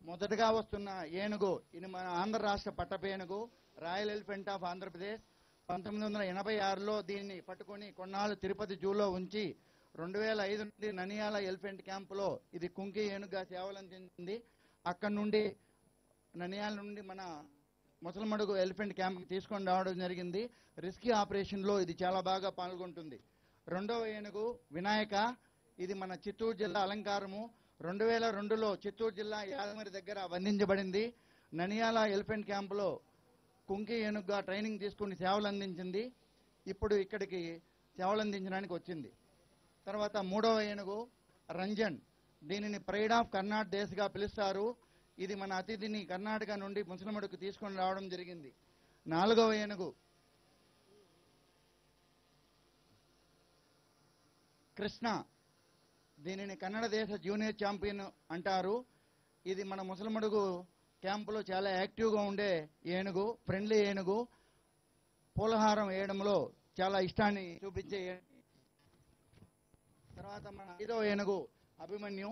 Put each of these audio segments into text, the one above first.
మొదటగా వస్తున్న ఏనుగు ఇది మన ఆంధ్ర రాష్ట్ర పట్టపేనుగు, రాయల్ ఎలిఫెంట్ ఆఫ్ ఆంధ్రప్రదేశ్. 1986లో దీన్ని పట్టుకొని కొన్నాళ్ళు తిరుపతి జూలో ఉంచి 2005 నుండి ననియాల ఎలిఫెంట్ క్యాంపులో ఇది కుంకి ఏనుగుగా సేవలందించింది. అక్కడి నుండి ననియాల నుండి మన ముసలమడుగు ఎలిఫెంట్ క్యాంప్కి తీసుకొని రావడం జరిగింది. రెస్క్యూ ఆపరేషన్లో ఇది చాలా బాగా పాల్గొంటుంది. రెండవ ఏనుగు వినాయక, ఇది మన చిత్తూరు జిల్లా అలంకారము. 2002లో చిత్తూరు జిల్లా యాదగిరి దగ్గర బంధించబడింది. ననియాల ఎలిఫెంట్ క్యాంపులో కుంకి ఏనుగుగా ట్రైనింగ్ తీసుకుని సేవలు అందించింది. ఇప్పుడు ఇక్కడికి సేవలు అందించడానికి వచ్చింది. తర్వాత మూడవ ఏనుగు రంజన్, దీనిని ప్రైడ్ ఆఫ్ కర్ణాటక దేశగా పిలుస్తారు. ఇది మన అతిథిని కర్ణాటక నుండి ముసలమడుకు తీసుకొని రావడం జరిగింది. నాలుగవ ఏనుగు కృష్ణ, దీనిని కన్నడ దేశ జూనియర్ ఛాంపియన్ అంటారు. ఇది మన ముసలమడుగు క్యాంపులో చాలా యాక్టివ్గా ఉండే ఏనుగు, ఫ్రెండ్లీ ఏనుగు. పూలహారం వేయడంలో చాలా ఇష్టాన్ని చూపించే. తర్వాత మన ఐదవ ఏనుగు అభిమన్యు,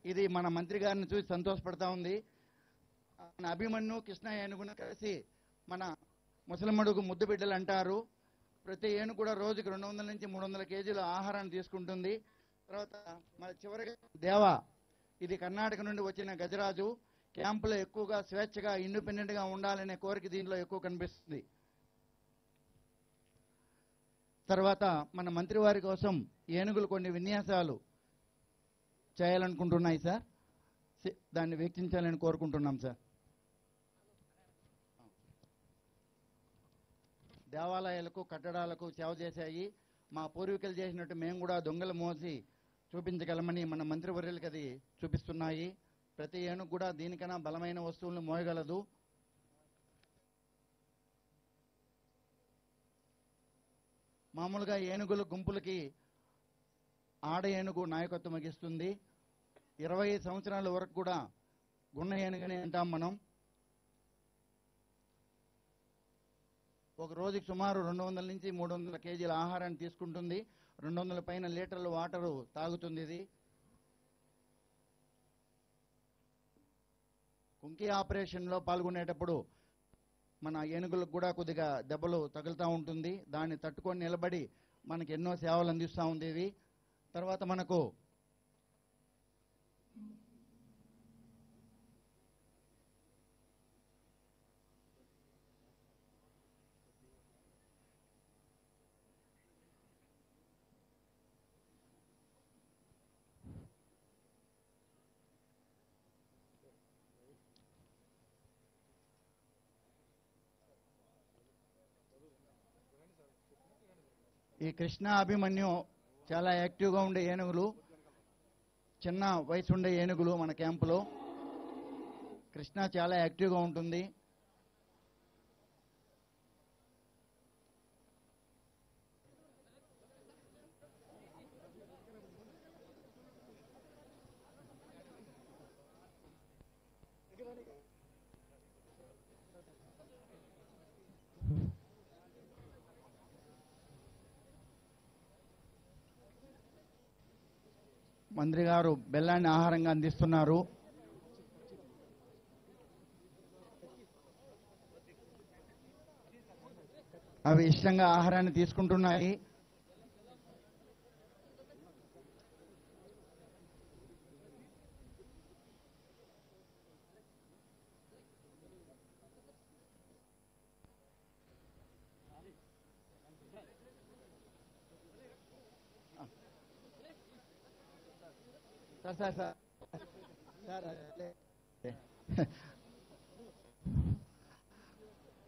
ఇది మన మంత్రి గారిని చూసి సంతోషపడతా ఉంది. మన అభిమన్యు కృష్ణ ఏనుగును కలిసి మన ముసలమడుగు ముద్దు బిడ్డలు అంటారు. ప్రతి ఏనుగు కూడా రోజుకి 200 నుంచి 300 కేజీల ఆహారాన్ని తీసుకుంటుంది. తర్వాత మన చివరిగా దేవా, ఇది కర్ణాటక నుండి వచ్చిన గజరాజు. క్యాంపులో ఎక్కువగా స్వేచ్ఛగా ఇండిపెండెంట్గా ఉండాలనే కోరిక దీనిలో ఎక్కువ కనిపిస్తుంది. తర్వాత మన మంత్రి వారి కోసం ఏనుగులు కొన్ని విన్యాసాలు చేయాలనుకుంటున్నాయి సార్, దాన్ని వీక్షించాలని కోరుకుంటున్నాం సార్. దేవాలయాలకు కట్టడాలకు సేవ చేశాయి. మా పూర్వీకులు చేసినట్టు మేము కూడా దొంగలు మోసి చూపించగలమని మన మంత్రివర్యులకి అది చూపిస్తున్నాయి. ప్రతి ఏనుగు కూడా దీనికన్నా బలమైన వస్తువులను మోయగలదు. మామూలుగా ఏనుగుల గుంపులకి ఆడ ఏనుగు నాయకత్వం వహిస్తుంది. 20 సంవత్సరాల వరకు కూడా గున్న ఏనుగని అంటాం మనం. ఒక రోజుకి సుమారు 200 నుంచి 300 కేజీల ఆహారాన్ని తీసుకుంటుంది. 200 పైన లీటర్ల వాటరు తాగుతుంది. ఇది కుంకి ఆపరేషన్లో పాల్గొనేటప్పుడు మన ఏనుగులకు కూడా కొద్దిగా దెబ్బలు తగులుతూ ఉంటుంది. దాన్ని తట్టుకొని నిలబడి మనకి ఎన్నో సేవలు అందిస్తూ ఉంది ఇది. తర్వాత మనకు ఈ కృష్ణ అభిమన్యు చాలా యాక్టివ్గా ఉండే ఏనుగులు, చిన్న వయసు ఉండే ఏనుగులు మన క్యాంపులో. కృష్ణ చాలా యాక్టివ్గా ఉంటుంది. మంత్రి గారు బెల్లాన్ని ఆహారంగా అందిస్తున్నారు. అవి ఇష్టంగా ఆహారాన్ని తీసుకుంటున్నాయి.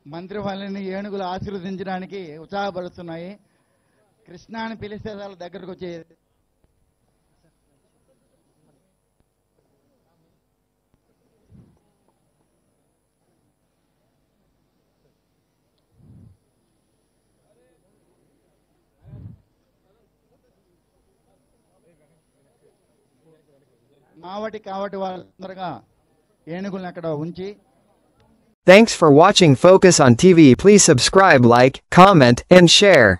మంత్రి వాళ్ళని ఏనుగులు ఆశీర్వదించడానికి ఉత్సాహపరుస్తున్నాయి. కృష్ణ అని పిలిస్తే వాళ్ళ దగ్గరకు వచ్చి మావటి కావటి వాళ్ళందరగా ఏనుగులను అక్కడ ఉంచి. Thanks for watching Focus on TV. Please subscribe, like, comment, and share.